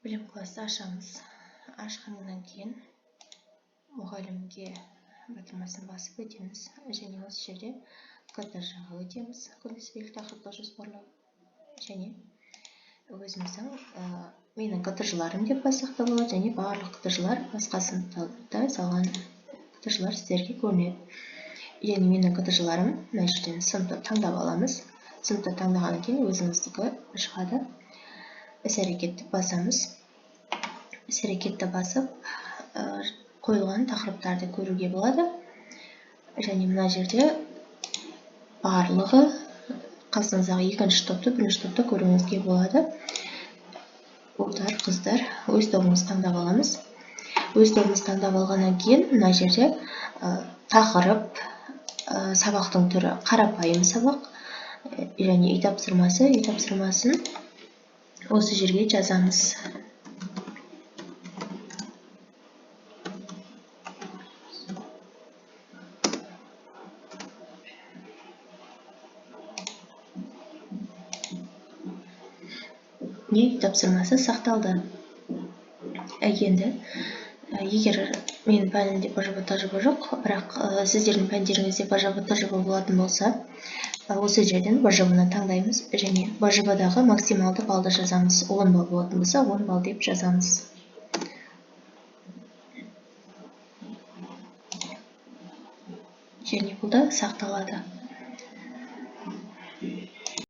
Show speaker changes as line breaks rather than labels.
Білім классы ашамыз. Ашқаннан кейін мұғалімге батырмасын басып өтеміз. Және осы жерде КТЖ-ға өтеміз. Күнтізбелік тақырыптық жоспарлау. Және өзіміздің менің КТЖ-ларым деп бассақ та болады. Және барлық КТЖ-лар басқа сыныптарда салған КТЖ-лар сіздерге көрінеді. Және менің КТЖ-ларым мына жерден сыныпты таңдап аламыз. Сыныпты таңдағаннан кейін өзіңіздікі шығады. Іс-әрекетті басамыз. Іс-әрекетті басып, қойылған тақырыптарды көруге болады. Және мына жерде барлығы қасыңыздағы екінші топты, бірінші топты көруіңізге болады. Ұлдар, қыздар, өз тобымызды таңдап аламыз. Өз тобымызды таңдап алғаннан кейін мына жерде тақырып, сабақтың түрі қарапайым сабақ және үй тапсырмасын осы жерге жазамыз. Үй тапсырмасы сақталды. Енді, егер менің пәнімде ПЖБ тажб жоқ, бірақ сіздердің пәндеріңізде ПЖБ тажб болатын болса, осы жерден ПЖБ-ны таңдаймыз және ПЖБ-дағы максималды балды жазамыз. 10 бал болатын болса, 10 бал деп жазамыз. Және бұл да сақталады.